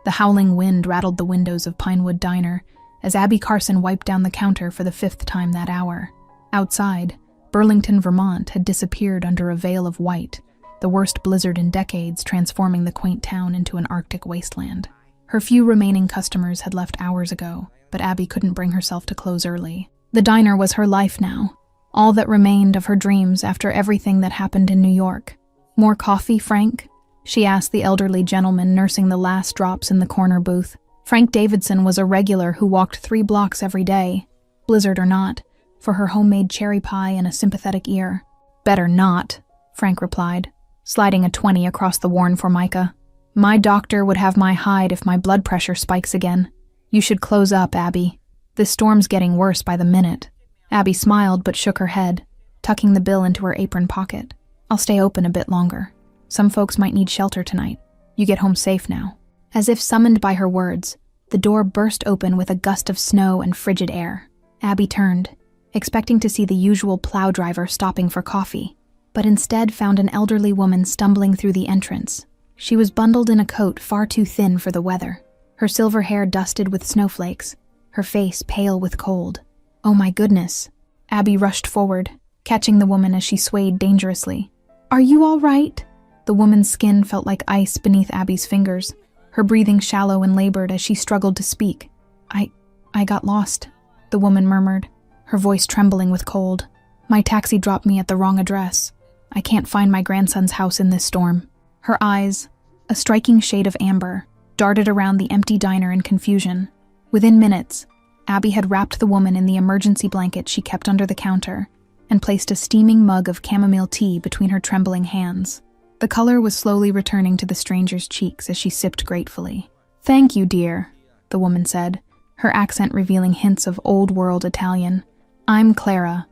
The howling wind rattled the windows of Pinewood Diner as Abby Carson wiped down the counter for the 5th time that hour. Outside, Burlington, Vermont had disappeared under a veil of white, the worst blizzard in decades transforming the quaint town into an Arctic wasteland. Her few remaining customers had left hours ago, but Abby couldn't bring herself to close early. The diner was her life now, all that remained of her dreams after everything that happened in New York. "More coffee, Frank?" she asked the elderly gentleman nursing the last drops in the corner booth. Frank Davidson was a regular who walked 3 blocks every day, blizzard or not, for her homemade cherry pie and a sympathetic ear. "Better not," Frank replied, sliding a 20 across the worn formica. "My doctor would have my hide if my blood pressure spikes again. You should close up, Abby. This storm's getting worse by the minute." Abby smiled but shook her head, tucking the bill into her apron pocket. "I'll stay open a bit longer. Some folks might need shelter tonight. You get home safe now." As if summoned by her words, the door burst open with a gust of snow and frigid air. Abby turned, expecting to see the usual plow driver stopping for coffee, but instead found an elderly woman stumbling through the entrance. She was bundled in a coat far too thin for the weather, her silver hair dusted with snowflakes, her face pale with cold. "Oh my goodness." Abby rushed forward, catching the woman as she swayed dangerously. "Are you all right?" The woman's skin felt like ice beneath Abby's fingers, her breathing shallow and labored as she struggled to speak. I got lost," the woman murmured, her voice trembling with cold. "My taxi dropped me at the wrong address. I can't find my grandson's house in this storm." Her eyes, a striking shade of amber, darted around the empty diner in confusion. Within minutes, Abby had wrapped the woman in the emergency blanket she kept under the counter and placed a steaming mug of chamomile tea between her trembling hands. The color was slowly returning to the stranger's cheeks as she sipped gratefully. "Thank you, dear," the woman said, her accent revealing hints of old-world Italian. "I'm Clara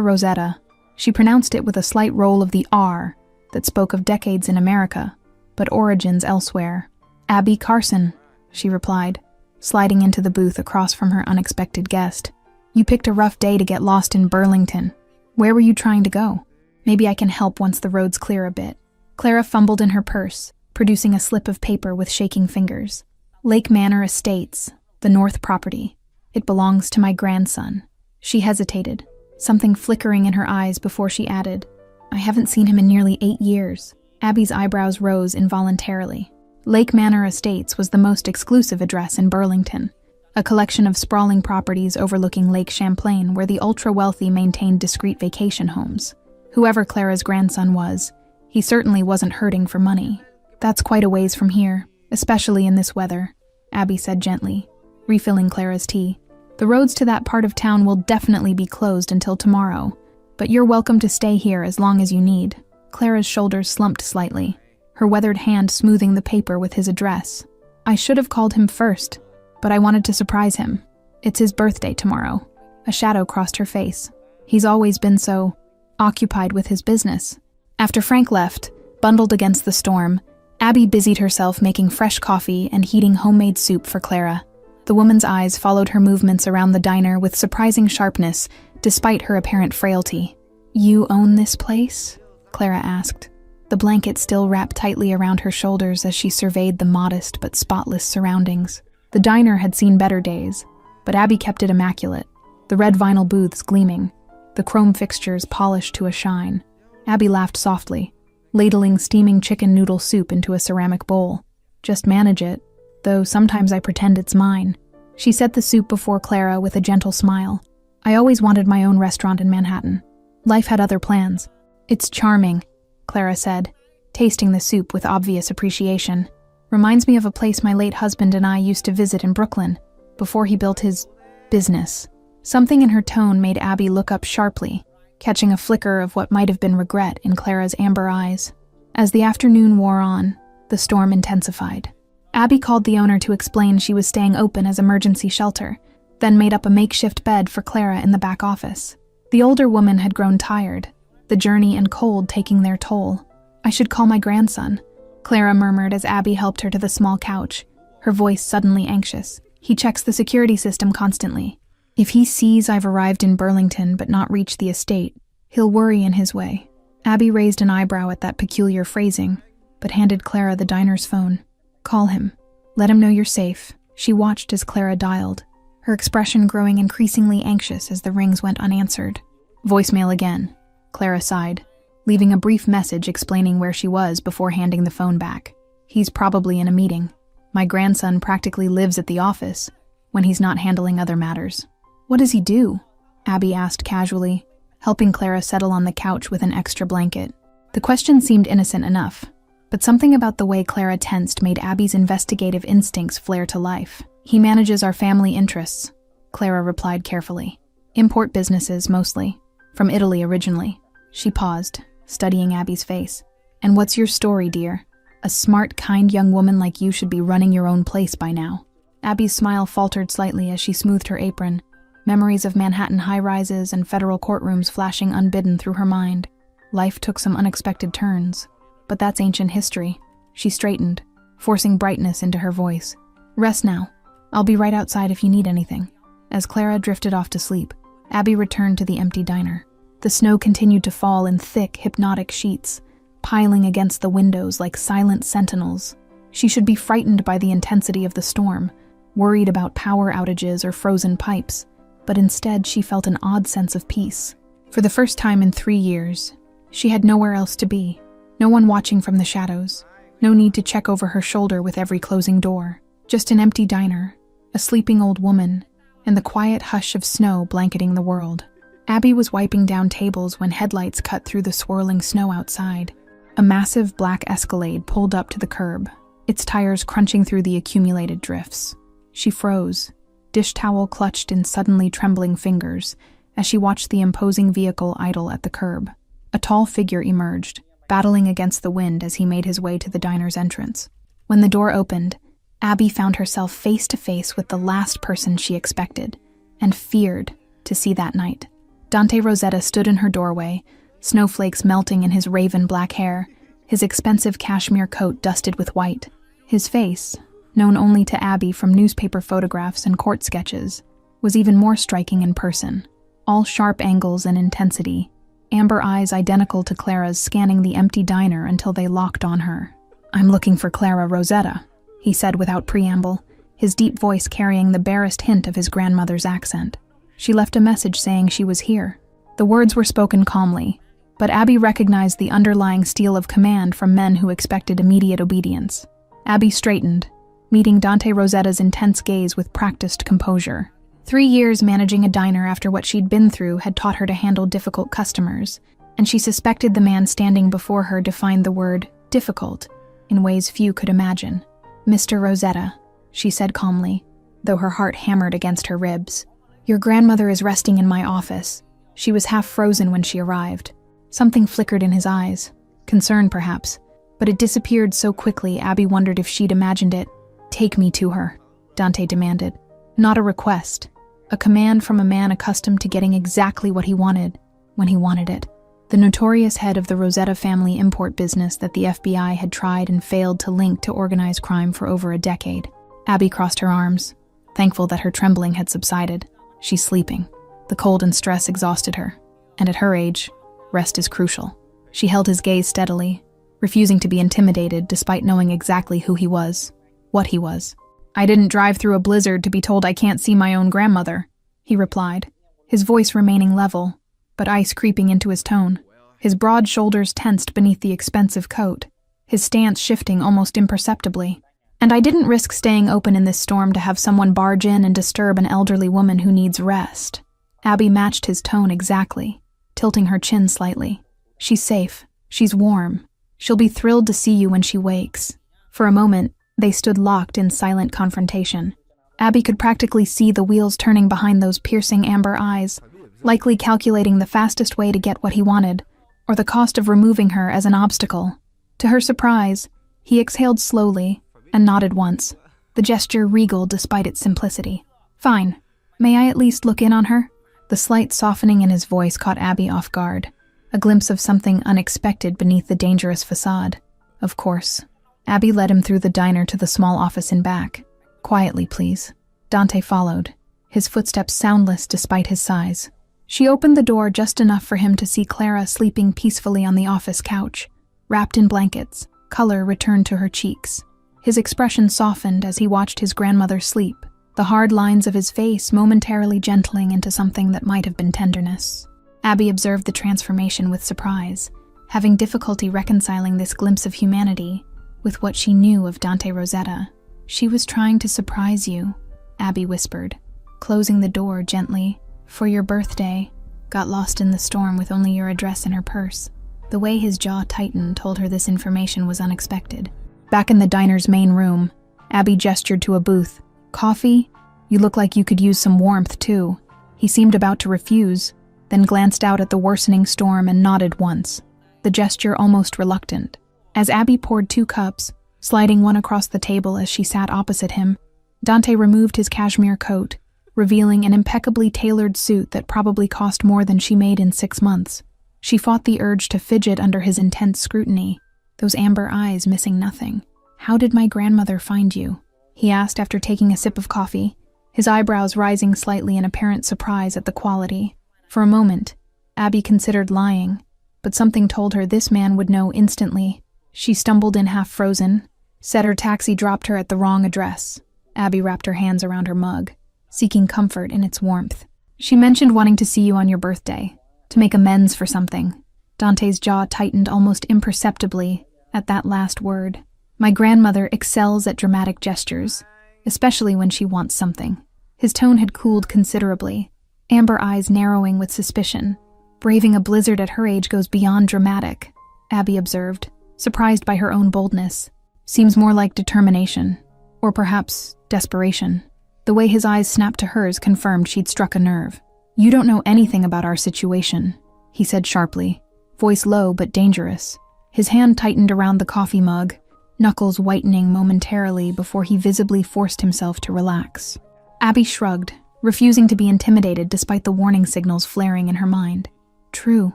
Rosetta." She pronounced it with a slight roll of the R that spoke of decades in America, but origins elsewhere. "Abby Carson," she replied, sliding into the booth across from her unexpected guest. "You picked a rough day to get lost in Burlington. Where were you trying to go? Maybe I can help once the roads clear a bit." Clara fumbled in her purse, producing a slip of paper with shaking fingers. "Lake Manor Estates, the North property. It belongs to my grandson." She hesitated, something flickering in her eyes before she added, "I haven't seen him in nearly 8 years. Abby's eyebrows rose involuntarily. Lake Manor Estates was the most exclusive address in Burlington, a collection of sprawling properties overlooking Lake Champlain where the ultra-wealthy maintained discreet vacation homes. Whoever Clara's grandson was, he certainly wasn't hurting for money. "That's quite a ways from here, especially in this weather," Abby said gently, refilling Clara's tea. "The roads to that part of town will definitely be closed until tomorrow, but you're welcome to stay here as long as you need." Clara's shoulders slumped slightly, her weathered hand smoothing the paper with his address. "I should have called him first, but I wanted to surprise him. It's his birthday tomorrow." A shadow crossed her face. He's always been so occupied with his business. After Frank left, bundled against the storm, Abby busied herself making fresh coffee and heating homemade soup for Clara. The woman's eyes followed her movements around the diner with surprising sharpness, despite her apparent frailty. "You own this place?" Clara asked, the blanket still wrapped tightly around her shoulders as she surveyed the modest but spotless surroundings. The diner had seen better days, but Abby kept it immaculate, the red vinyl booths gleaming, the chrome fixtures polished to a shine. Abby laughed softly, ladling steaming chicken noodle soup into a ceramic bowl. "Just manage it, though sometimes I pretend it's mine." She set the soup before Clara with a gentle smile. "I always wanted my own restaurant in Manhattan. Life had other plans." "It's charming," Clara said, tasting the soup with obvious appreciation. "Reminds me of a place my late husband and I used to visit in Brooklyn, before he built his business." Something in her tone made Abby look up sharply, catching a flicker of what might have been regret in Clara's amber eyes. As the afternoon wore on, the storm intensified. Abby called the owner to explain she was staying open as emergency shelter, then made up a makeshift bed for Clara in the back office. The older woman had grown tired, the journey and cold taking their toll. "I should call my grandson," Clara murmured as Abby helped her to the small couch, her voice suddenly anxious. "He checks the security system constantly. If he sees I've arrived in Burlington but not reached the estate, he'll worry in his way." Abby raised an eyebrow at that peculiar phrasing, but handed Clara the diner's phone. "Call him. Let him know you're safe. She watched as Clara dialed, her expression growing increasingly anxious as the rings went unanswered. Voicemail again. Clara sighed, leaving a brief message explaining where she was before handing the phone back. He's probably in a meeting. My grandson practically lives at the office when he's not handling other matters. What does he do? Abby asked casually, helping Clara settle on the couch with an extra blanket. The question seemed innocent enough, but something about the way Clara tensed made Abby's investigative instincts flare to life. He manages our family interests, Clara replied carefully. Import businesses, mostly. From Italy originally. She paused, studying Abby's face. And what's your story, dear? A smart, kind young woman like you should be running your own place by now. Abby's smile faltered slightly as she smoothed her apron, memories of Manhattan high-rises and federal courtrooms flashing unbidden through her mind. Life took some unexpected turns, but that's ancient history. She straightened, forcing brightness into her voice. Rest now. I'll be right outside if you need anything. As Clara drifted off to sleep, Abby returned to the empty diner. The snow continued to fall in thick, hypnotic sheets, piling against the windows like silent sentinels. She should be frightened by the intensity of the storm, worried about power outages or frozen pipes, but instead she felt an odd sense of peace. For the first time in 3 years, she had nowhere else to be. No one watching from the shadows. No need to check over her shoulder with every closing door. Just an empty diner, a sleeping old woman, and the quiet hush of snow blanketing the world. Abby was wiping down tables when headlights cut through the swirling snow outside. A massive black Escalade pulled up to the curb, its tires crunching through the accumulated drifts. She froze, dish towel clutched in suddenly trembling fingers, as she watched the imposing vehicle idle at the curb. A tall figure emerged, battling against the wind as he made his way to the diner's entrance. When the door opened, Abby found herself face to face with the last person she expected, and feared to see that night. Dante Rosetta stood in her doorway, snowflakes melting in his raven black hair, his expensive cashmere coat dusted with white. His face, known only to Abby from newspaper photographs and court sketches, was even more striking in person. All sharp angles and intensity, amber eyes identical to Clara's scanning the empty diner until they locked on her. "I'm looking for Clara Rosetta," he said without preamble, his deep voice carrying the barest hint of his grandmother's accent. She left a message saying she was here. The words were spoken calmly, but Abby recognized the underlying steel of command from men who expected immediate obedience. Abby straightened, meeting Dante Rosetta's intense gaze with practiced composure. 3 years managing a diner after what she'd been through had taught her to handle difficult customers, and she suspected the man standing before her defined the word difficult in ways few could imagine. "Mr. Rosetta," she said calmly, though her heart hammered against her ribs. "Your grandmother is resting in my office." She was half frozen when she arrived. Something flickered in his eyes, concern perhaps, but it disappeared so quickly Abby wondered if she'd imagined it. "Take me to her," Dante demanded. Not a request, a command from a man accustomed to getting exactly what he wanted, when he wanted it. The notorious head of the Rosetta family import business that the FBI had tried and failed to link to organized crime for over a decade. Abby crossed her arms, thankful that her trembling had subsided. She's sleeping. The cold and stress exhausted her, and at her age, rest is crucial. She held his gaze steadily, refusing to be intimidated despite knowing exactly who he was, what he was. "I didn't drive through a blizzard to be told I can't see my own grandmother," he replied, his voice remaining level, but ice creeping into his tone. His broad shoulders tensed beneath the expensive coat, his stance shifting almost imperceptibly. "And I didn't risk staying open in this storm to have someone barge in and disturb an elderly woman who needs rest." Abby matched his tone exactly, tilting her chin slightly. "She's safe. She's warm. She'll be thrilled to see you when she wakes." For a moment, they stood locked in silent confrontation. Abby could practically see the wheels turning behind those piercing amber eyes, likely calculating the fastest way to get what he wanted, or the cost of removing her as an obstacle. To her surprise, he exhaled slowly and nodded once, the gesture regal despite its simplicity. "Fine. May I at least look in on her?" The slight softening in his voice caught Abby off guard, a glimpse of something unexpected beneath the dangerous facade. Of course. Abby led him through the diner to the small office in back. "Quietly, please." Dante followed, his footsteps soundless despite his size. She opened the door just enough for him to see Clara sleeping peacefully on the office couch, wrapped in blankets, color returned to her cheeks. His expression softened as he watched his grandmother sleep, the hard lines of his face momentarily gentling into something that might have been tenderness. Abby observed the transformation with surprise, having difficulty reconciling this glimpse of humanity with what she knew of Dante Rosetta. "She was trying to surprise you," Abby whispered, closing the door gently. "For your birthday. Got lost in the storm with only your address in her purse." The way his jaw tightened told her this information was unexpected. Back in the diner's main room, Abby gestured to a booth. "Coffee? You look like you could use some warmth, too." He seemed about to refuse, then glanced out at the worsening storm and nodded once, the gesture almost reluctant. As Abby poured 2 cups, sliding one across the table as she sat opposite him, Dante removed his cashmere coat, revealing an impeccably tailored suit that probably cost more than she made in 6 months. She fought the urge to fidget under his intense scrutiny, those amber eyes missing nothing. "How did my grandmother find you?" he asked after taking a sip of coffee, his eyebrows rising slightly in apparent surprise at the quality. For a moment, Abby considered lying, but something told her this man would know instantly. She stumbled in half-frozen, said her taxi dropped her at the wrong address. Abby wrapped her hands around her mug, seeking comfort in its warmth. "She mentioned wanting to see you on your birthday, to make amends for something." Dante's jaw tightened almost imperceptibly at that last word. "My grandmother excels at dramatic gestures, especially when she wants something." His tone had cooled considerably, amber eyes narrowing with suspicion. "Braving a blizzard at her age goes beyond dramatic," Abby observed, surprised by her own boldness. "Seems more like determination, or perhaps desperation." The way his eyes snapped to hers confirmed she'd struck a nerve. "You don't know anything about our situation," he said sharply, voice low but dangerous. His hand tightened around the coffee mug, knuckles whitening momentarily before he visibly forced himself to relax. Abby shrugged, refusing to be intimidated despite the warning signals flaring in her mind. "True,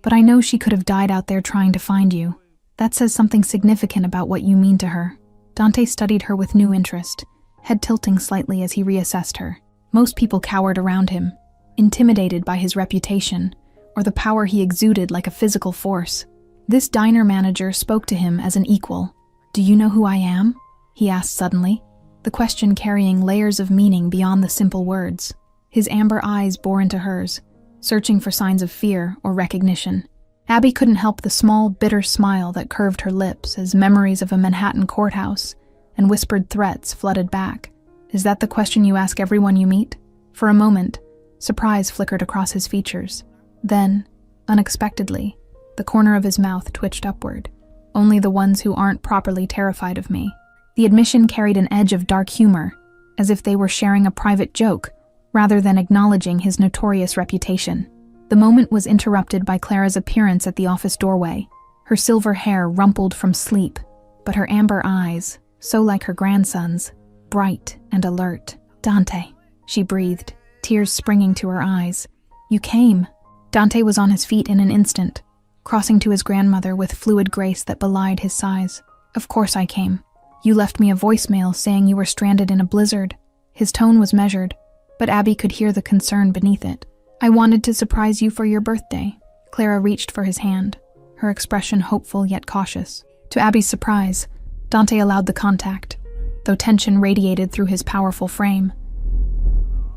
but I know she could have died out there trying to find you. That says something significant about what you mean to her." Dante studied her with new interest, head tilting slightly as he reassessed her. Most people cowered around him, intimidated by his reputation, or the power he exuded like a physical force. This diner manager spoke to him as an equal. "Do you know who I am?" he asked suddenly, the question carrying layers of meaning beyond the simple words. His amber eyes bore into hers, searching for signs of fear or recognition. Abby couldn't help the small, bitter smile that curved her lips as memories of a Manhattan courthouse and whispered threats flooded back. "Is that the question you ask everyone you meet?" For a moment, surprise flickered across his features. Then, unexpectedly, the corner of his mouth twitched upward. "Only the ones who aren't properly terrified of me." The admission carried an edge of dark humor, as if they were sharing a private joke, rather than acknowledging his notorious reputation. The moment was interrupted by Clara's appearance at the office doorway. Her silver hair rumpled from sleep, but her amber eyes, so like her grandson's, bright and alert. "Dante," she breathed, tears springing to her eyes. "You came." Dante was on his feet in an instant, crossing to his grandmother with fluid grace that belied his size. "Of course I came. You left me a voicemail saying you were stranded in a blizzard." His tone was measured, but Abby could hear the concern beneath it. "I wanted to surprise you for your birthday." Clara reached for his hand, her expression hopeful yet cautious. To Abby's surprise, Dante allowed the contact, though tension radiated through his powerful frame.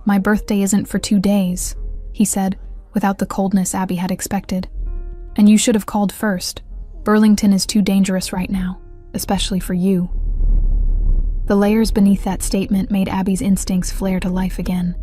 "My birthday isn't for 2 days," he said, without the coldness Abby had expected. "And you should have called first. Burlington is too dangerous right now, especially for you." The layers beneath that statement made Abby's instincts flare to life again.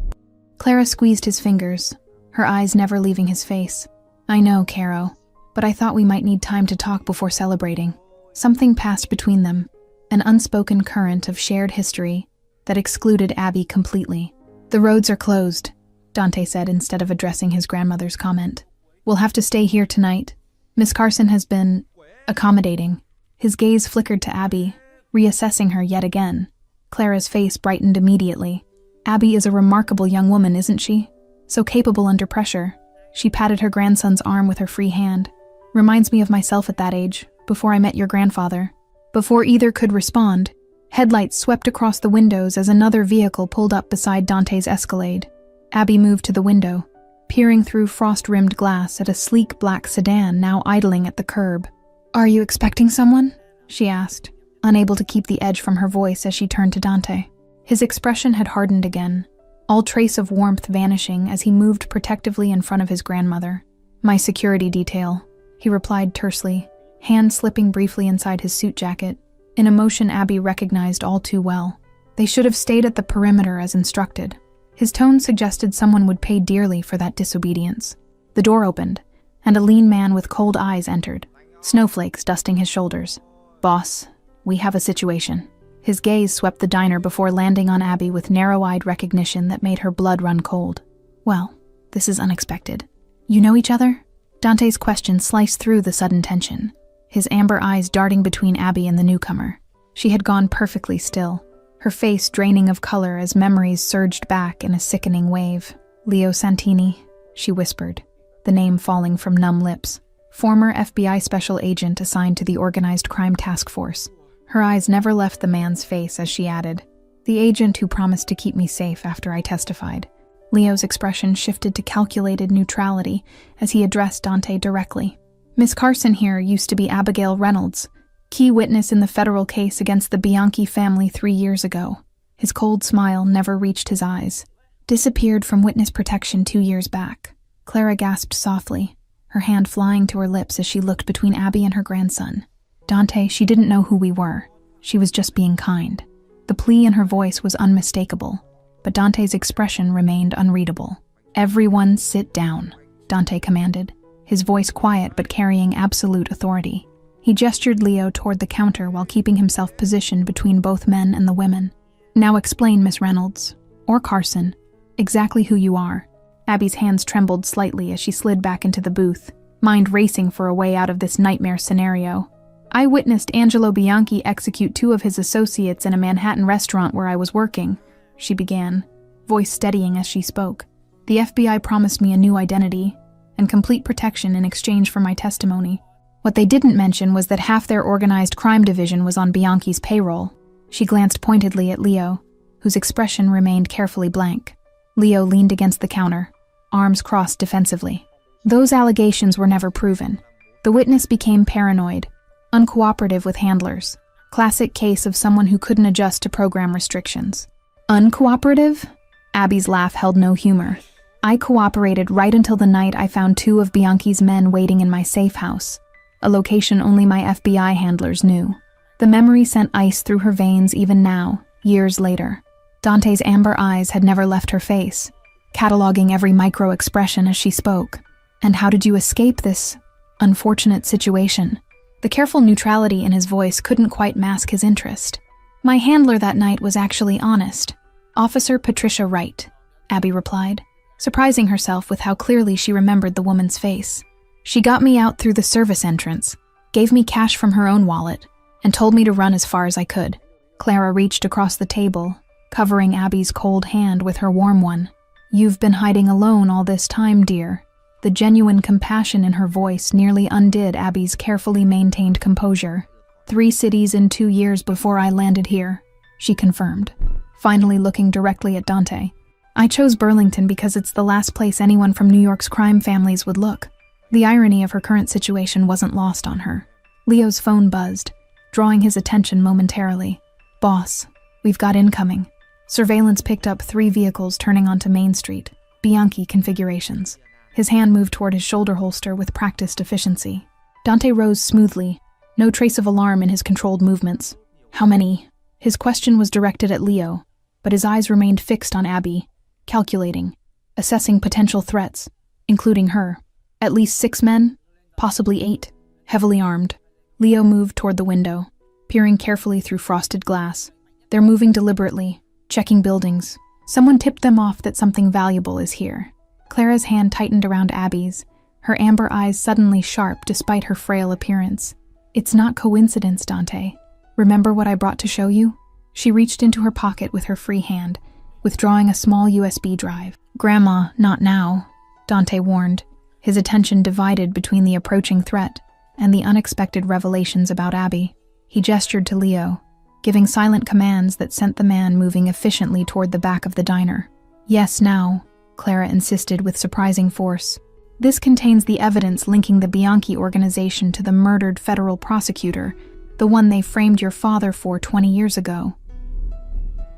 Clara squeezed his fingers, her eyes never leaving his face. "I know, Caro, but I thought we might need time to talk before celebrating." Something passed between them, an unspoken current of shared history that excluded Abby completely. "The roads are closed," Dante said instead of addressing his grandmother's comment. "We'll have to stay here tonight. Miss Carson has been accommodating." His gaze flickered to Abby, reassessing her yet again. Clara's face brightened immediately. "Abby is a remarkable young woman, isn't she? So capable under pressure." She patted her grandson's arm with her free hand. "Reminds me of myself at that age, before I met your grandfather." Before either could respond, headlights swept across the windows as another vehicle pulled up beside Dante's Escalade. Abby moved to the window, peering through frost-rimmed glass at a sleek black sedan now idling at the curb. "Are you expecting someone?" she asked, unable to keep the edge from her voice as she turned to Dante. His expression had hardened again, all trace of warmth vanishing as he moved protectively in front of his grandmother. "My security detail," he replied tersely, hand slipping briefly inside his suit jacket, an emotion Abby recognized all too well. They should have stayed at the perimeter as instructed. His tone suggested someone would pay dearly for that disobedience. The door opened, and a lean man with cold eyes entered, snowflakes dusting his shoulders. "Boss, we have a situation." His gaze swept the diner before landing on Abby with narrow-eyed recognition that made her blood run cold. "Well, this is unexpected. You know each other?" Dante's question sliced through the sudden tension, his amber eyes darting between Abby and the newcomer. She had gone perfectly still, her face draining of color as memories surged back in a sickening wave. "Leo Santini," she whispered, the name falling from numb lips. Former FBI special agent assigned to the Organized Crime Task Force. Her eyes never left the man's face as she added, "The agent who promised to keep me safe after I testified." Leo's expression shifted to calculated neutrality as he addressed Dante directly. "Miss Carson here used to be Abigail Reynolds, key witness in the federal case against the Bianchi family 3 years ago." His cold smile never reached his eyes. "Disappeared from witness protection 2 years back." Clara gasped softly, her hand flying to her lips as she looked between Abby and her grandson. "Dante, she didn't know who we were. She was just being kind." The plea in her voice was unmistakable, but Dante's expression remained unreadable. "Everyone sit down," Dante commanded, his voice quiet but carrying absolute authority. He gestured Leo toward the counter while keeping himself positioned between both men and the women. "Now explain, Miss Reynolds, or Carson, exactly who you are." Abby's hands trembled slightly as she slid back into the booth, mind racing for a way out of this nightmare scenario. "I witnessed Angelo Bianchi execute 2 of his associates in a Manhattan restaurant where I was working," she began, voice steadying as she spoke. "The FBI promised me a new identity and complete protection in exchange for my testimony. What they didn't mention was that half their organized crime division was on Bianchi's payroll." She glanced pointedly at Leo, whose expression remained carefully blank. Leo leaned against the counter, arms crossed defensively. "Those allegations were never proven. The witness became paranoid, uncooperative with handlers. Classic case of someone who couldn't adjust to program restrictions." "Uncooperative?" Abby's laugh held no humor. "I cooperated right until the night I found 2 of Bianchi's men waiting in my safe house, a location only my FBI handlers knew." The memory sent ice through her veins even now, years later. Dante's amber eyes had never left her face, cataloging every micro-expression as she spoke. "And how did you escape this unfortunate situation?" The careful neutrality in his voice couldn't quite mask his interest. "My handler that night was actually honest. Officer Patricia Wright," Abby replied, surprising herself with how clearly she remembered the woman's face. "She got me out through the service entrance, gave me cash from her own wallet, and told me to run as far as I could." Clara reached across the table, covering Abby's cold hand with her warm one. "You've been hiding alone all this time, dear." The genuine compassion in her voice nearly undid Abby's carefully maintained composure. 3 cities in 2 years before I landed here," she confirmed, finally looking directly at Dante. "I chose Burlington because it's the last place anyone from New York's crime families would look." The irony of her current situation wasn't lost on her. Leo's phone buzzed, drawing his attention momentarily. "Boss, we've got incoming." Surveillance picked up 3 vehicles turning onto Main Street, Bianchi configurations. His hand moved toward his shoulder holster with practiced efficiency. Dante rose smoothly, no trace of alarm in his controlled movements. "How many?" His question was directed at Leo, but his eyes remained fixed on Abby, calculating, assessing potential threats, including her. "At least 6 men, possibly 8, heavily armed." Leo moved toward the window, peering carefully through frosted glass. "They're moving deliberately, checking buildings. Someone tipped them off that something valuable is here." Clara's hand tightened around Abby's, her amber eyes suddenly sharp despite her frail appearance. "It's not coincidence, Dante. Remember what I brought to show you?" She reached into her pocket with her free hand, withdrawing a small USB drive. "Grandma, not now," Dante warned, his attention divided between the approaching threat and the unexpected revelations about Abby. He gestured to Leo, giving silent commands that sent the man moving efficiently toward the back of the diner. "Yes, now," Clara insisted with surprising force. "This contains the evidence linking the Bianchi organization to the murdered federal prosecutor, The one they framed your father for 20 years ago.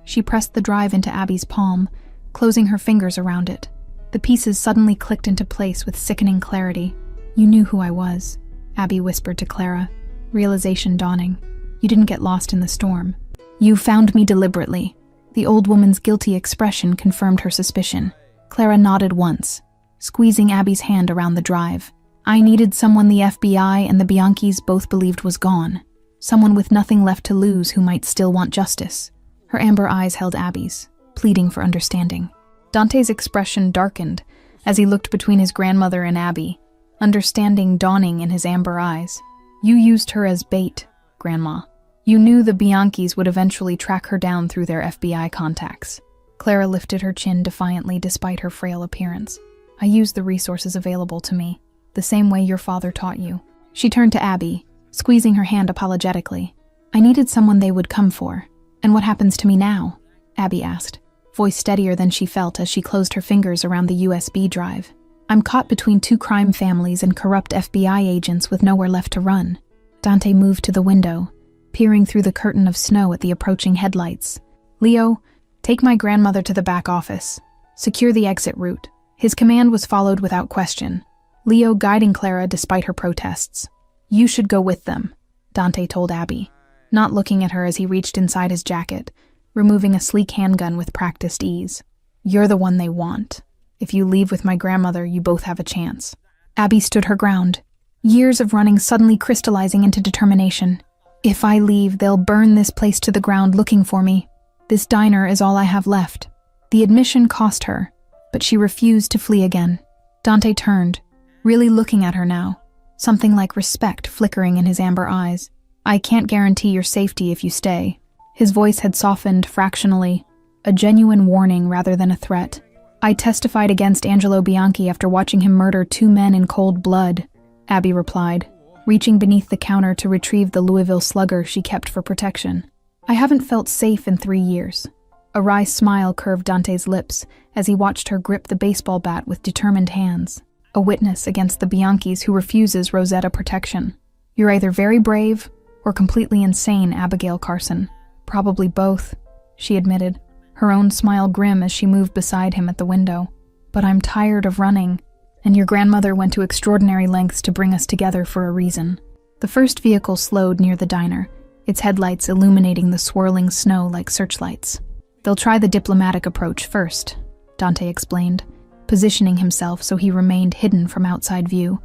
She pressed the drive into Abby's palm, closing her fingers around it. The pieces suddenly clicked into place with sickening clarity. You knew who I was, Abby whispered to Clara, realization dawning. You didn't get lost in the storm. You found me deliberately. The old woman's guilty expression confirmed her suspicion. Clara nodded once, squeezing Abby's hand around the drive. I needed someone the FBI and the Bianchis both believed was gone. Someone with nothing left to lose who might still want justice. Her amber eyes held Abby's, pleading for understanding. Dante's expression darkened as he looked between his grandmother and Abby, understanding dawning in his amber eyes. You used her as bait, Grandma. You knew the Bianchis would eventually track her down through their FBI contacts. Clara lifted her chin defiantly despite her frail appearance. I used the resources available to me, the same way your father taught you. She turned to Abby, squeezing her hand apologetically. I needed someone they would come for. And what happens to me now? Abby asked, voice steadier than she felt as she closed her fingers around the USB drive. I'm caught between two crime families and corrupt FBI agents with nowhere left to run. Dante moved to the window, peering through the curtain of snow at the approaching headlights. Leo, take my grandmother to the back office. Secure the exit route. His command was followed without question, Leo guiding Clara despite her protests. You should go with them, Dante told Abby, not looking at her as he reached inside his jacket, removing a sleek handgun with practiced ease. You're the one they want. If you leave with my grandmother, you both have a chance. Abby stood her ground, years of running suddenly crystallizing into determination. If I leave, they'll burn this place to the ground looking for me. This diner is all I have left. The admission cost her, but she refused to flee again. Dante turned, really looking at her now, something like respect flickering in his amber eyes. I can't guarantee your safety if you stay. His voice had softened fractionally, a genuine warning rather than a threat. I testified against Angelo Bianchi after watching him murder 2 men in cold blood, Abby replied, reaching beneath the counter to retrieve the Louisville Slugger she kept for protection. I haven't felt safe in 3 years. A wry smile curved Dante's lips as he watched her grip the baseball bat with determined hands, a witness against the Bianchis who refuses Rosetta protection. You're either very brave or completely insane, Abigail Carson. Probably both, she admitted, her own smile grim as she moved beside him at the window. But I'm tired of running, and your grandmother went to extraordinary lengths to bring us together for a reason. The first vehicle slowed near the diner, its headlights illuminating the swirling snow like searchlights. They'll try the diplomatic approach first, Dante explained, positioning himself so he remained hidden from outside view.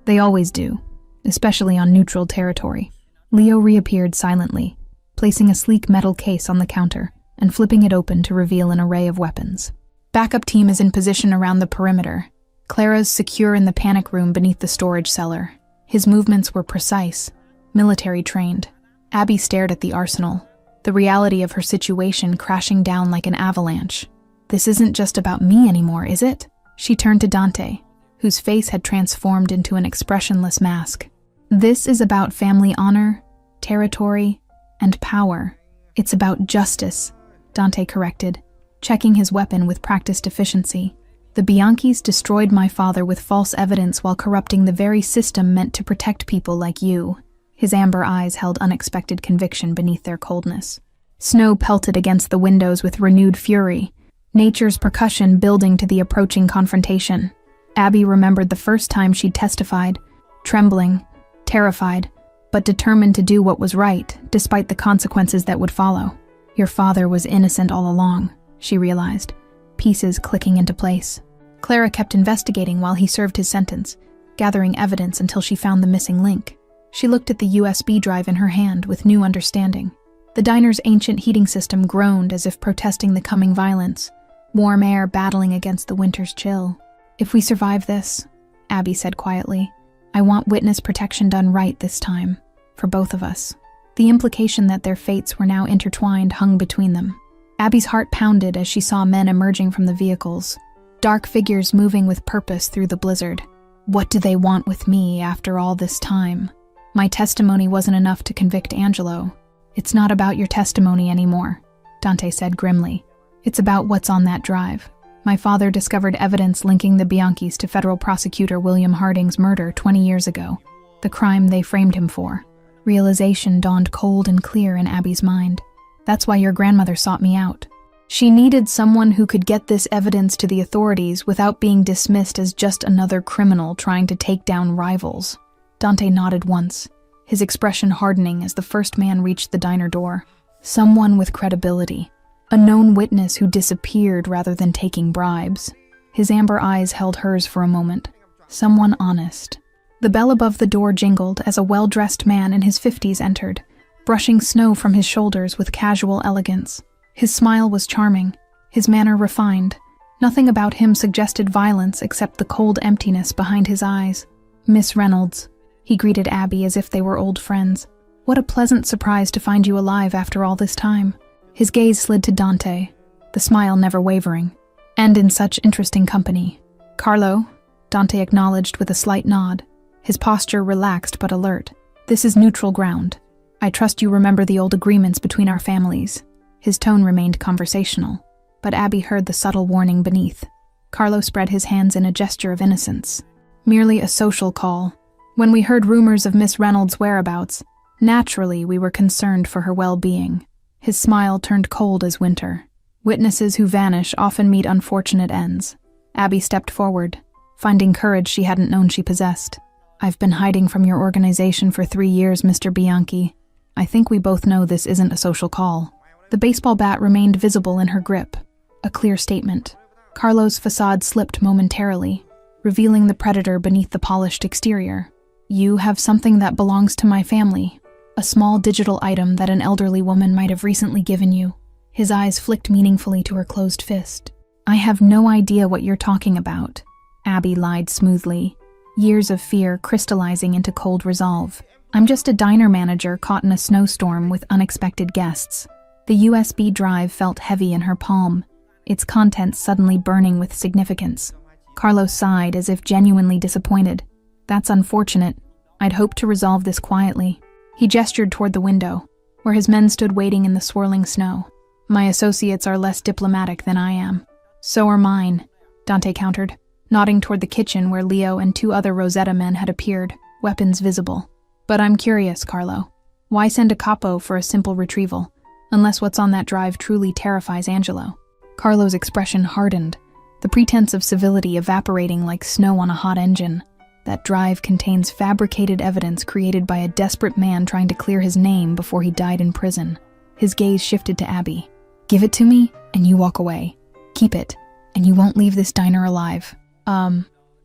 They always do, especially on neutral territory. Leo reappeared silently, placing a sleek metal case on the counter and flipping it open to reveal an array of weapons. Backup team is in position around the perimeter. Clara's secure in the panic room beneath the storage cellar. His movements were precise, military-trained. Abby stared at the arsenal, the reality of her situation crashing down like an avalanche. This isn't just about me anymore, is it? She turned to Dante, whose face had transformed into an expressionless mask. This is about family honor, territory, and power. It's about justice, Dante corrected, checking his weapon with practiced efficiency. The Bianchis destroyed my father with false evidence while corrupting the very system meant to protect people like you. His amber eyes held unexpected conviction beneath their coldness. Snow pelted against the windows with renewed fury, nature's percussion building to the approaching confrontation. Abby remembered the first time she'd testified, trembling, terrified, but determined to do what was right, despite the consequences that would follow. Your father was innocent all along, she realized, pieces clicking into place. Clara kept investigating while he served his sentence, gathering evidence until she found the missing link. She looked at the USB drive in her hand with new understanding. The diner's ancient heating system groaned as if protesting the coming violence, warm air battling against the winter's chill. If we survive this, Abby said quietly, I want witness protection done right this time, for both of us. The implication that their fates were now intertwined hung between them. Abby's heart pounded as she saw men emerging from the vehicles, dark figures moving with purpose through the blizzard. What do they want with me after all this time? My testimony wasn't enough to convict Angelo. It's not about your testimony anymore, Dante said grimly. It's about what's on that drive. My father discovered evidence linking the Bianchis to federal prosecutor William Harding's murder 20 years ago, the crime they framed him for. Realization dawned cold and clear in Abby's mind. That's why your grandmother sought me out. She needed someone who could get this evidence to the authorities without being dismissed as just another criminal trying to take down rivals. Dante nodded once, his expression hardening as the first man reached the diner door. Someone with credibility. A known witness who disappeared rather than taking bribes. His amber eyes held hers for a moment. Someone honest. The bell above the door jingled as a well-dressed man in his 50s entered, brushing snow from his shoulders with casual elegance. His smile was charming, his manner refined. Nothing about him suggested violence except the cold emptiness behind his eyes. "Miss Reynolds," he greeted Abby as if they were old friends. "What a pleasant surprise to find you alive after all this time." His gaze slid to Dante, the smile never wavering. "And in such interesting company." "Carlo," Dante acknowledged with a slight nod, his posture relaxed but alert. "This is neutral ground. I trust you remember the old agreements between our families." His tone remained conversational, but Abby heard the subtle warning beneath. Carlo spread his hands in a gesture of innocence. "Merely a social call. When we heard rumors of Miss Reynolds' whereabouts, naturally we were concerned for her well-being." His smile turned cold as winter. Witnesses who vanish often meet unfortunate ends. Abby stepped forward, finding courage she hadn't known she possessed. "I've been hiding from your organization for 3 years, Mr. Bianchi. I think we both know this isn't a social call." The baseball bat remained visible in her grip, a clear statement. Carlo's facade slipped momentarily, revealing the predator beneath the polished exterior. "You have something that belongs to my family, a small digital item that an elderly woman might have recently given you." His eyes flicked meaningfully to her closed fist. "I have no idea what you're talking about," Abby lied smoothly, years of fear crystallizing into cold resolve. "I'm just a diner manager caught in a snowstorm with unexpected guests." The USB drive felt heavy in her palm, its contents suddenly burning with significance. Carlos sighed as if genuinely disappointed. "That's unfortunate. I'd hoped to resolve this quietly." He gestured toward the window, where his men stood waiting in the swirling snow. "My associates are less diplomatic than I am." "So are mine," Dante countered, nodding toward the kitchen where Leo and 2 other Rosetta men had appeared, weapons visible. "But I'm curious, Carlo. Why send a capo for a simple retrieval? Unless what's on that drive truly terrifies Angelo." Carlo's expression hardened, the pretense of civility evaporating like snow on a hot engine. "That drive contains fabricated evidence created by a desperate man trying to clear his name before he died in prison." His gaze shifted to Abby. "Give it to me, and you walk away. Keep it, and you won't leave this diner alive."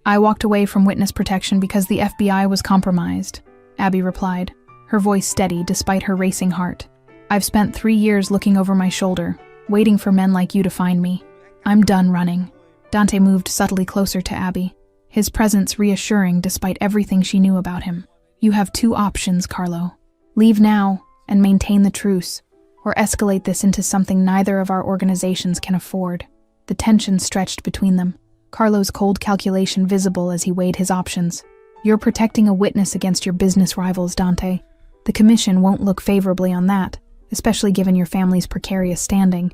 I walked away from witness protection because the FBI was compromised," Abby replied, her voice steady despite her racing heart. "I've spent 3 years looking over my shoulder, waiting for men like you to find me. I'm done running." Dante moved subtly closer to Abby, his presence reassuring despite everything she knew about him. "You have 2 options, Carlo. Leave now and maintain the truce, or escalate this into something neither of our organizations can afford." The tension stretched between them, Carlo's cold calculation visible as he weighed his options. "You're protecting a witness against your business rivals, Dante. The commission won't look favorably on that, especially given your family's precarious standing."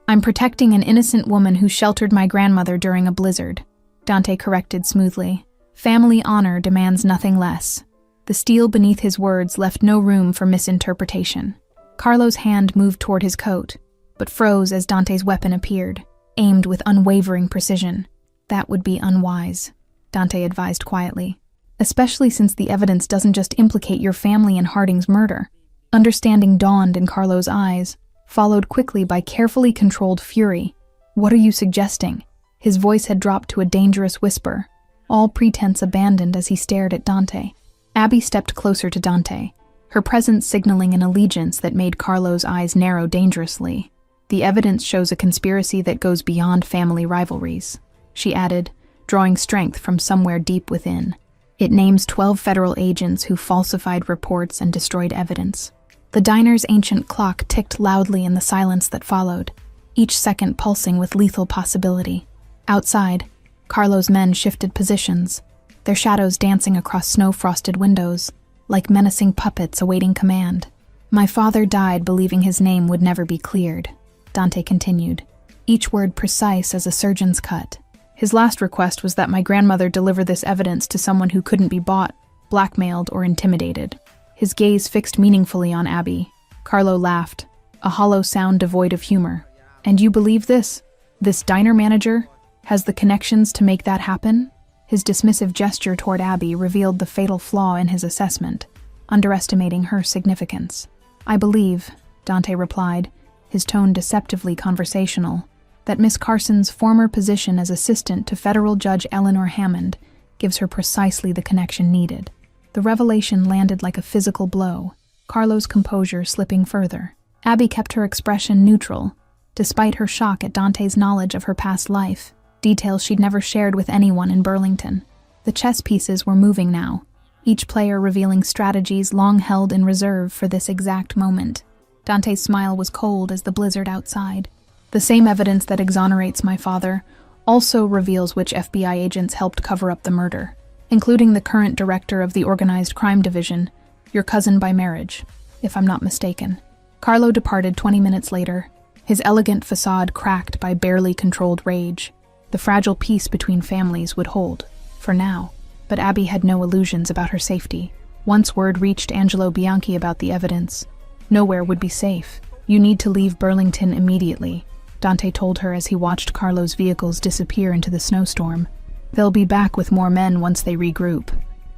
"I'm protecting an innocent woman who sheltered my grandmother during a blizzard," Dante corrected smoothly. "Family honor demands nothing less." The steel beneath his words left no room for misinterpretation. Carlo's hand moved toward his coat, but froze as Dante's weapon appeared, aimed with unwavering precision. "That would be unwise," Dante advised quietly, "especially since the evidence doesn't just implicate your family in Harding's murder." Understanding dawned in Carlo's eyes, followed quickly by carefully controlled fury. "What are you suggesting?" His voice had dropped to a dangerous whisper, all pretense abandoned as he stared at Dante. Abby stepped closer to Dante, her presence signaling an allegiance that made Carlo's eyes narrow dangerously. "The evidence shows a conspiracy that goes beyond family rivalries," she added, drawing strength from somewhere deep within. "It names 12 federal agents who falsified reports and destroyed evidence." The diner's ancient clock ticked loudly in the silence that followed, each second pulsing with lethal possibility. Outside, Carlo's men shifted positions, their shadows dancing across snow-frosted windows, like menacing puppets awaiting command. "My father died believing his name would never be cleared," Dante continued, each word precise as a surgeon's cut. "His last request was that my grandmother deliver this evidence to someone who couldn't be bought, blackmailed, or intimidated." his gaze fixed meaningfully on Abby. Carlo laughed, a hollow sound devoid of humor. "And you believe this? This diner manager has the connections to make that happen?" His dismissive gesture toward Abby revealed the fatal flaw in his assessment, underestimating her significance. "I believe," Dante replied, his tone deceptively conversational, "that Miss Carson's former position as assistant to federal judge Eleanor Hammond gives her precisely the connection needed." The revelation landed like a physical blow, Carlo's composure slipping further. Abby kept her expression neutral, despite her shock at Dante's knowledge of her past life, details she'd never shared with anyone in Burlington. The chess pieces were moving now, each player revealing strategies long held in reserve for this exact moment. Dante's smile was cold as the blizzard outside. "The same evidence that exonerates my father also reveals which FBI agents helped cover up the murder, including the current director of the Organized Crime Division, your cousin by marriage, if I'm not mistaken." Carlo departed 20 minutes later, his elegant facade cracked by barely controlled rage. The fragile peace between families would hold, for now, but Abby had no illusions about her safety. Once word reached Angelo Bianchi about the evidence, nowhere would be safe. "You need to leave Burlington immediately," Dante told her as he watched Carlo's vehicles disappear into the snowstorm. "They'll be back with more men once they regroup."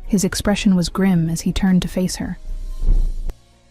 His expression was grim as he turned to face her.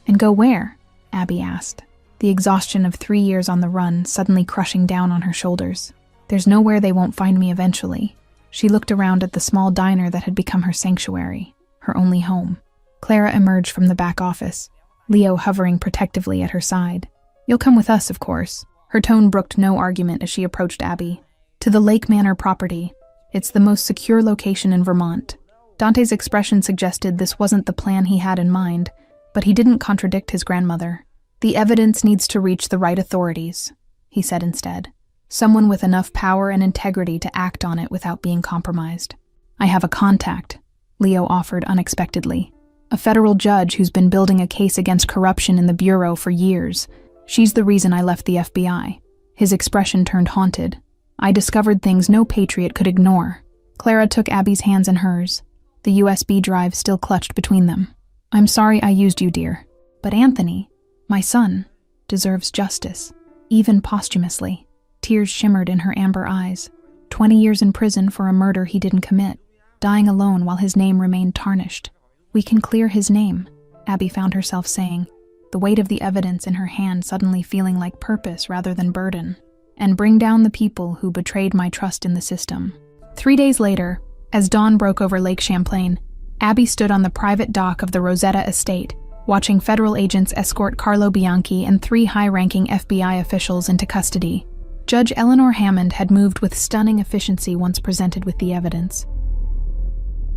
"And go where?" Abby asked, the exhaustion of 3 years on the run suddenly crushing down on her shoulders. "There's nowhere they won't find me eventually." She looked around at the small diner that had become her sanctuary, her only home. Clara emerged from the back office, Leo hovering protectively at her side. "You'll come with us, of course." Her tone brooked no argument as she approached Abby. "To the Lake Manor property. It's the most secure location in Vermont." Dante's expression suggested this wasn't the plan he had in mind, but he didn't contradict his grandmother. "The evidence needs to reach the right authorities," he said instead. "Someone with enough power and integrity to act on it without being compromised." "I have a contact," Leo offered unexpectedly. "A federal judge who's been building a case against corruption in the Bureau for years. She's the reason I left the FBI." His expression turned haunted. "I discovered things no patriot could ignore." Clara took Abby's hands in hers, the USB drive still clutched between them. "I'm sorry I used you, dear. But Anthony, my son, deserves justice, even posthumously." Tears shimmered in her amber eyes. 20 years in prison for a murder he didn't commit, dying alone while his name remained tarnished. "We can clear his name," Abby found herself saying, the weight of the evidence in her hand suddenly feeling like purpose rather than burden, "and bring down the people who betrayed my trust in the system." 3 days later, as dawn broke over Lake Champlain, Abby stood on the private dock of the Rosetta estate, watching federal agents escort Carlo Bianchi and 3 high-ranking FBI officials into custody. Judge Eleanor Hammond had moved with stunning efficiency once presented with the evidence.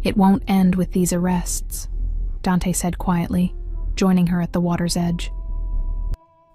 "It won't end with these arrests," Dante said quietly, joining her at the water's edge.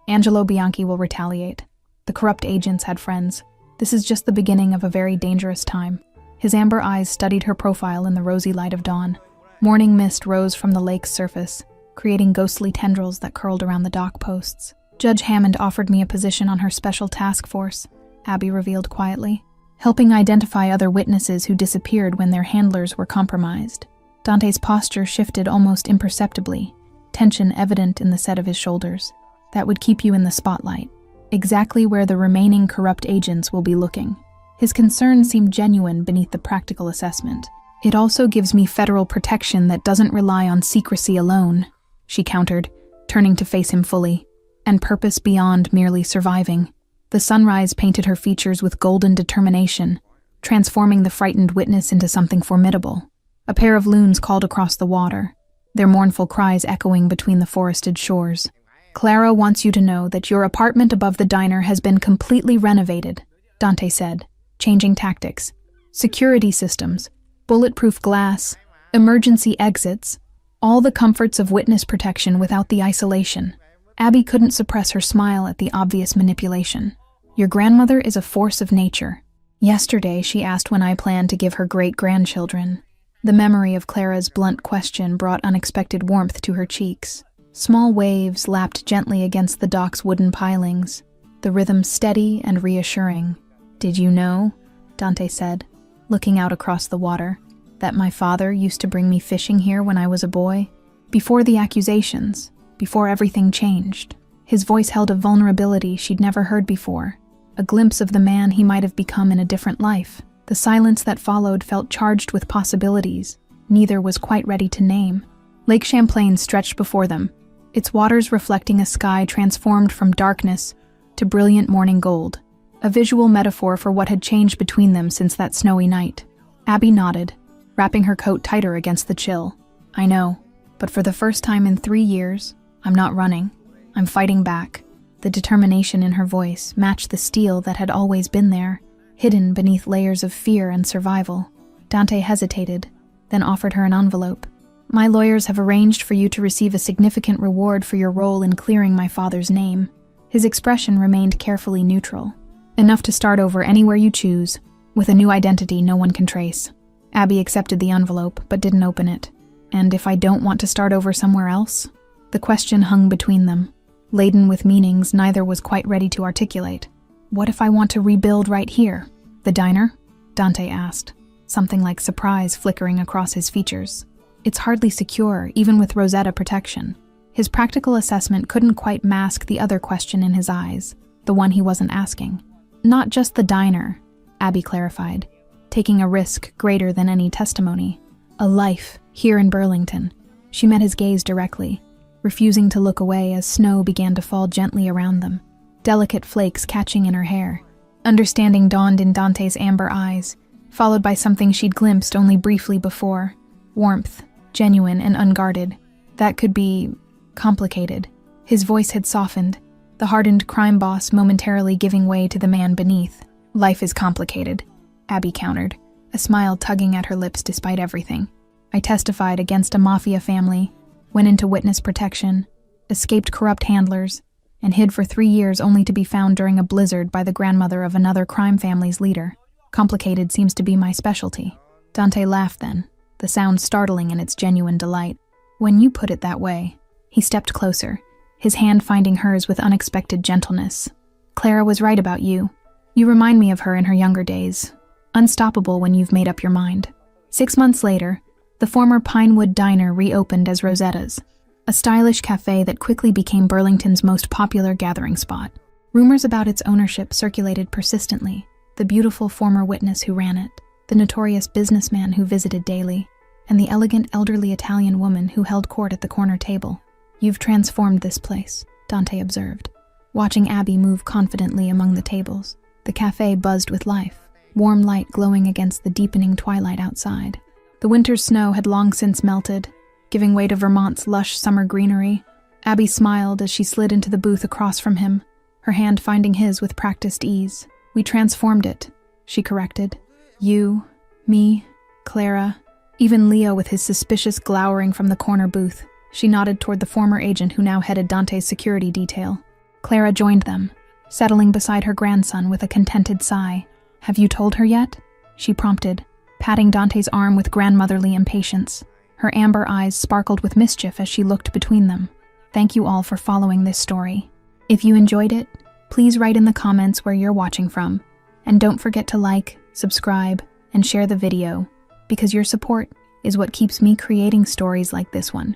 "Angelo Bianchi will retaliate. The corrupt agents had friends. This is just the beginning of a very dangerous time." His amber eyes studied her profile in the rosy light of dawn. Morning mist rose from the lake's surface, creating ghostly tendrils that curled around the dock posts. "Judge Hammond offered me a position on her special task force," Abby revealed quietly, "helping identify other witnesses who disappeared when their handlers were compromised." Dante's posture shifted almost imperceptibly, tension evident in the set of his shoulders. "That would keep you in the spotlight, exactly where the remaining corrupt agents will be looking." His concern seemed genuine beneath the practical assessment. "It also gives me federal protection that doesn't rely on secrecy alone," she countered, turning to face him fully, "and purpose beyond merely surviving." The sunrise painted her features with golden determination, transforming the frightened witness into something formidable. A pair of loons called across the water, their mournful cries echoing between the forested shores. "Clara wants you to know that your apartment above the diner has been completely renovated," Dante said, changing tactics. "Security systems, bulletproof glass, emergency exits, all the comforts of witness protection without the isolation." Abby couldn't suppress her smile at the obvious manipulation. "Your grandmother is a force of nature. Yesterday she asked when I planned to give her great-grandchildren." The memory of Clara's blunt question brought unexpected warmth to her cheeks. Small waves lapped gently against the dock's wooden pilings, the rhythm steady and reassuring. "Did you know," Dante said, looking out across the water, "that my father used to bring me fishing here when I was a boy?" Before the accusations, before everything changed, his voice held a vulnerability she'd never heard before, a glimpse of the man he might have become in a different life. The silence that followed felt charged with possibilities neither was quite ready to name. Lake Champlain stretched before them, its waters reflecting a sky transformed from darkness to brilliant morning gold, a visual metaphor for what had changed between them since that snowy night. Abby nodded, wrapping her coat tighter against the chill. I know, but for the first time in 3 years, I'm not running. I'm fighting back. The determination in her voice matched the steel that had always been there, hidden beneath layers of fear and survival. Dante hesitated, then offered her an envelope. My lawyers have arranged for you to receive a significant reward for your role in clearing my father's name. His expression remained carefully neutral. Enough to start over anywhere you choose, with a new identity no one can trace. Abby accepted the envelope, but didn't open it. And if I don't want to start over somewhere else? The question hung between them, laden with meanings neither was quite ready to articulate. What if I want to rebuild right here? The diner? Dante asked, something like surprise flickering across his features. It's hardly secure, even with Rosetta protection. His practical assessment couldn't quite mask the other question in his eyes, the one he wasn't asking. Not just the diner, Abby clarified, taking a risk greater than any testimony. A life, here in Burlington. She met his gaze directly, refusing to look away as snow began to fall gently around them, delicate flakes catching in her hair. Understanding dawned in Dante's amber eyes, followed by something she'd glimpsed only briefly before. Warmth, genuine and unguarded. That could be complicated. His voice had softened, the hardened crime boss momentarily giving way to the man beneath. Life is complicated, Abby countered, a smile tugging at her lips despite everything. I testified against a Mafia family, went into witness protection, escaped corrupt handlers, and hid for 3 years only to be found during a blizzard by the grandmother of another crime family's leader. Complicated seems to be my specialty. Dante laughed then, the sound startling in its genuine delight. When you put it that way. He stepped closer, his hand finding hers with unexpected gentleness. Clara was right about you. You remind me of her in her younger days. Unstoppable when you've made up your mind. 6 months later, the former Pinewood Diner reopened as Rosetta's, a stylish cafe that quickly became Burlington's most popular gathering spot. Rumors about its ownership circulated persistently, the beautiful former witness who ran it, the notorious businessman who visited daily, and the elegant elderly Italian woman who held court at the corner table. You've transformed this place, Dante observed, watching Abby move confidently among the tables. The cafe buzzed with life, warm light glowing against the deepening twilight outside. The winter's snow had long since melted, giving way to Vermont's lush summer greenery. Abby smiled as she slid into the booth across from him, her hand finding his with practiced ease. We transformed it, she corrected. You, me, Clara, even Leo with his suspicious glowering from the corner booth. She nodded toward the former agent who now headed Dante's security detail. Clara joined them, settling beside her grandson with a contented sigh. Have you told her yet? She prompted, patting Dante's arm with grandmotherly impatience. Her amber eyes sparkled with mischief as she looked between them. Thank you all for following this story. If you enjoyed it, please write in the comments where you're watching from. And don't forget to like, subscribe, and share the video, because your support is what keeps me creating stories like this one.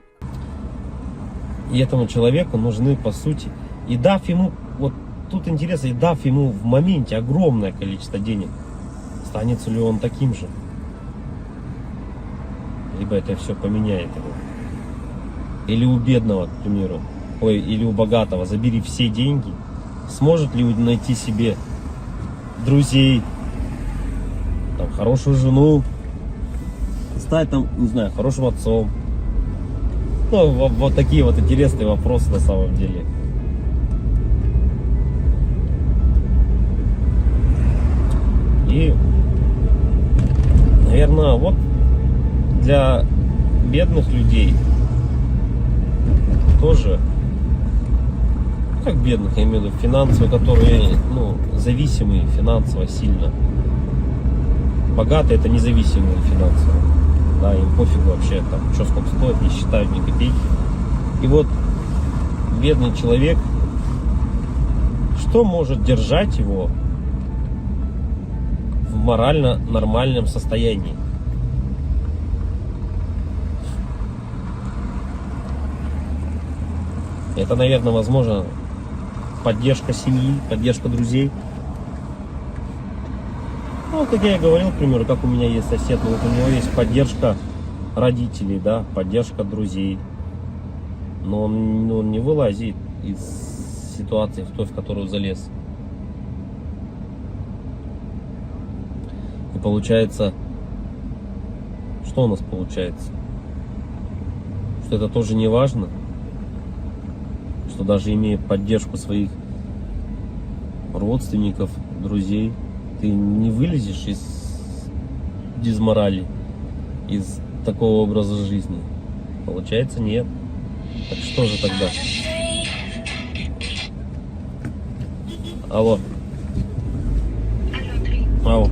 И этому человеку нужны, по сути, и дав ему, вот тут интересно, и дав ему в моменте огромное количество денег, останется ли он таким же? Либо это все поменяет его. Или у бедного, к примеру, или у богатого, забери все деньги, сможет ли он найти себе друзей, там, хорошую жену, стать там, не знаю, хорошим отцом. Ну, вот такие вот интересные вопросы на самом деле. И, наверное, вот для бедных людей тоже, как бедных, я имею в виду финансово, которые, ну, зависимые финансово сильно. Богатые — это независимые финансово. Да, им пофигу вообще, там, что сколько стоит, не считают ни копейки. И вот бедный человек, что может держать его в морально нормальном состоянии? Это, наверное, возможно, поддержка семьи, поддержка друзей. Ну, как я и говорил, к примеру, как у меня есть сосед, но вот у него есть поддержка родителей, да, поддержка друзей. Но он не вылазит из ситуации, в той, в которую залез. И получается, что у нас получается? Что это тоже не важно? Что даже имея поддержку своих родственников, друзей, ты не вылезешь из дизморали, из такого образа жизни? Получается, нет. Так что же тогда? Алло. Алло, Андрей, Ау.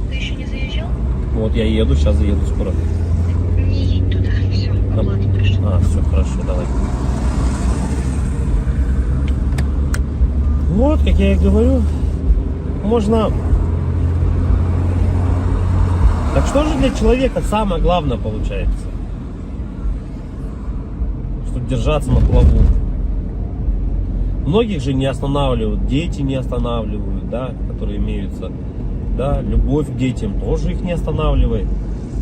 ты еще не заезжал? Вот я еду, сейчас заеду скоро. Не едь туда, все, оплата пришла. Все, хорошо, давай. Вот, как я и говорю, можно... Так что же для человека самое главное получается? Чтобы держаться на плаву. Многих же не останавливают, дети не останавливают, да, которые имеются. Да, любовь к детям тоже их не останавливает.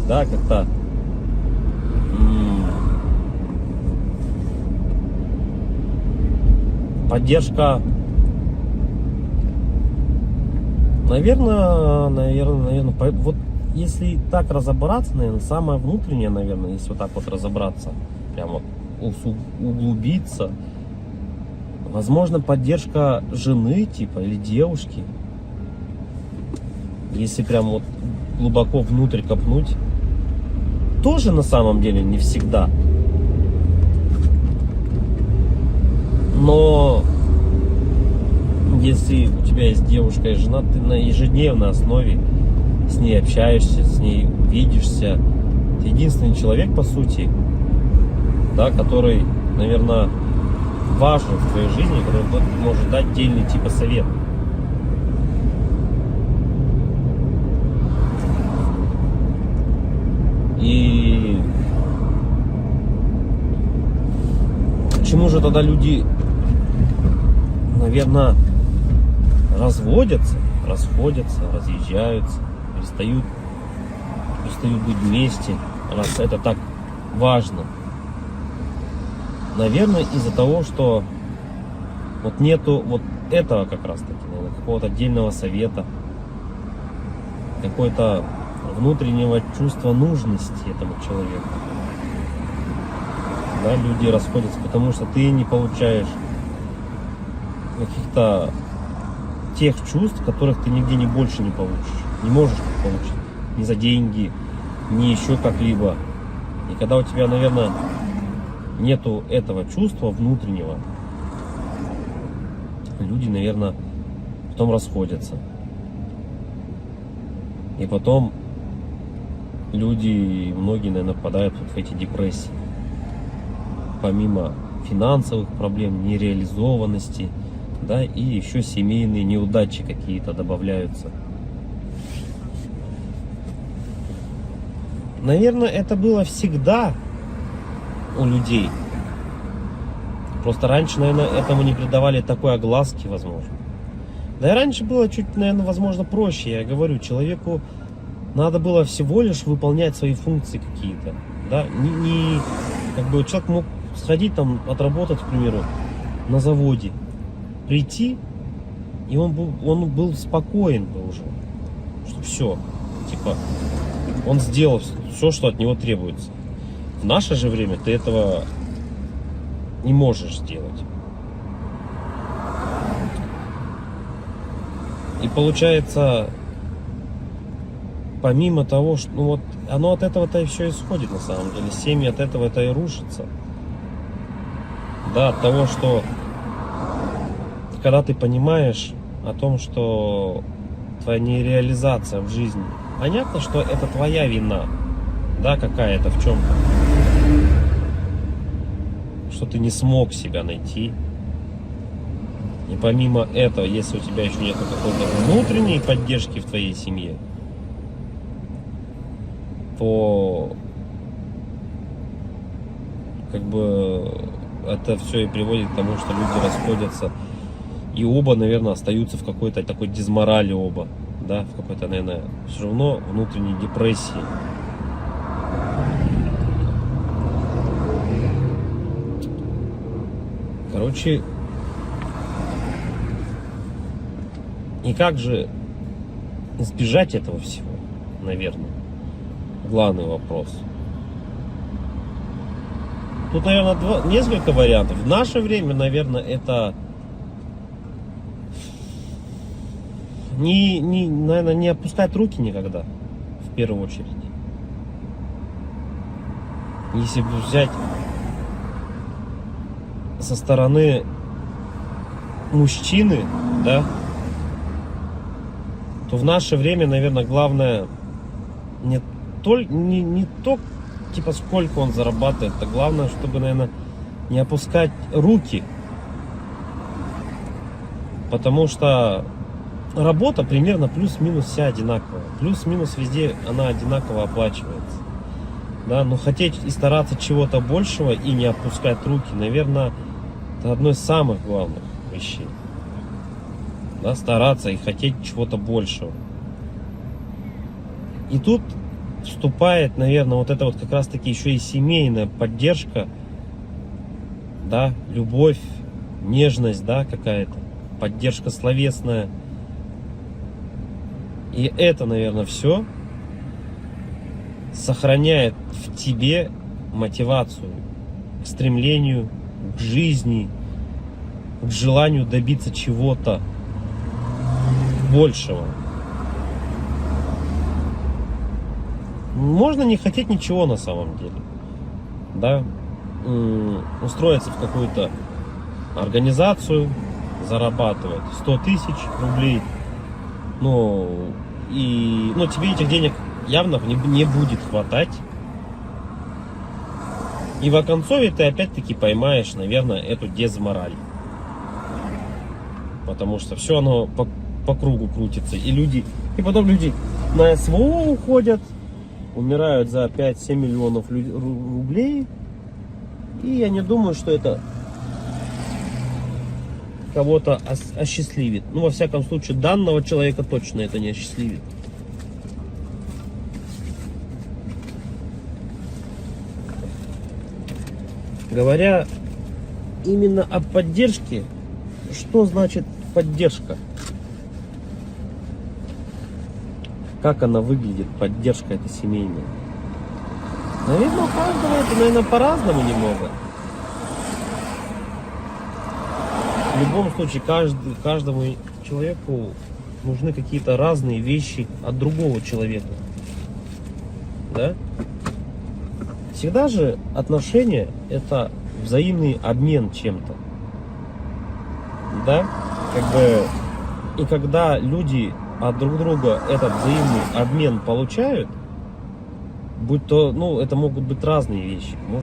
Да, как-то... Поддержка... Наверное, вот если так разобраться, наверное, самое внутреннее, наверное, если вот так вот разобраться, прямо углубиться, возможно, поддержка жены, типа, или девушки, если прям вот глубоко внутрь копнуть, тоже на самом деле не всегда. Но если у тебя есть девушка и жена, ты на ежедневной основе с ней общаешься, с ней видишься. Ты единственный человек, по сути, да, который, наверное, важен в твоей жизни, который может дать дельный типа совет. И почему же тогда люди, наверное, разводятся, расходятся, разъезжаются, перестают быть вместе, раз это так важно? Наверное, из-за того, что вот нету вот этого как раз таки, наверное, какого-то отдельного совета, какой-то внутреннего чувства нужности этому человеку. Да, люди расходятся, потому что ты не получаешь каких-то тех чувств, которых ты нигде не больше не получишь. Не можешь получить. Ни за деньги, ни еще как-либо. И когда у тебя, наверное, нету этого чувства внутреннего, люди, наверное, потом расходятся. И потом люди, многие, наверное, попадают вот в эти депрессии. Помимо финансовых проблем, нереализованности, да, и еще семейные неудачи какие-то добавляются. Наверное, это было всегда у людей. Просто раньше, наверное, этому не придавали такой огласки, возможно. Да и раньше было чуть, наверное, возможно, проще. Я говорю, человеку надо было всего лишь выполнять свои функции какие-то. Да? Как бы человек мог сходить там, отработать, к примеру, на заводе, прийти, и он был спокоен бы уже. Что все, типа, он сделал все, что от него требуется. В наше же время ты этого не можешь сделать. И получается, помимо того, что ну вот оно от этого-то и все исходит на самом деле. Семьи от этого-то и рушатся. Да, от того, что когда ты понимаешь о том, что твоя нереализация в жизни, понятно, что это твоя вина, да, какая-то в чем-то, что ты не смог себя найти. И помимо этого, если у тебя еще нет какой-то внутренней поддержки в твоей семье, то как бы это все и приводит к тому, что люди расходятся. И оба, наверное, остаются в какой-то такой дизморали оба. Да, в какой-то, наверное, все равно внутренней депрессии. Короче, и как же избежать этого всего, наверное, главный вопрос. Тут, наверное, несколько вариантов. В наше время, наверное, это наверное, не опускать руки никогда, в первую очередь. Если бы взять со стороны мужчины, да, то в наше время, наверное, главное не то, типа, сколько он зарабатывает, а главное, чтобы, наверное, не опускать руки. Потому что работа примерно плюс-минус вся одинаковая. Плюс-минус везде она одинаково оплачивается. Да, но хотеть и стараться чего-то большего и не опускать руки, наверное, это одно из самых главных вещей. Да, стараться и хотеть чего-то большего. И тут вступает, наверное, вот это вот как раз таки еще и семейная поддержка, да, любовь, нежность, да, какая-то, поддержка словесная. И это, наверное, все сохраняет в тебе мотивацию к стремлению, к жизни, к желанию добиться чего-то большего. Можно не хотеть ничего на самом деле, да, устроиться в какую-то организацию, зарабатывать 100 тысяч рублей, но тебе этих денег явно не будет хватать. И в оконцове ты опять-таки поймаешь, наверное, эту дезмораль. Потому что все оно по кругу крутится. И потом люди на СВО уходят, умирают за 5-7 миллионов рублей. И я не думаю, что это кого-то осчастливит. Ну, во всяком случае, данного человека точно это не осчастливит. Говоря именно о поддержке, что значит поддержка? Как она выглядит, поддержка эта семейная? Наверное, у каждого это, наверное, по-разному немного. В любом случае, каждому человеку нужны какие-то разные вещи от другого человека. Да? Всегда же отношения — это взаимный обмен чем-то. Да? И когда люди от друг друга этот взаимный обмен получают, будь то, это могут быть разные вещи.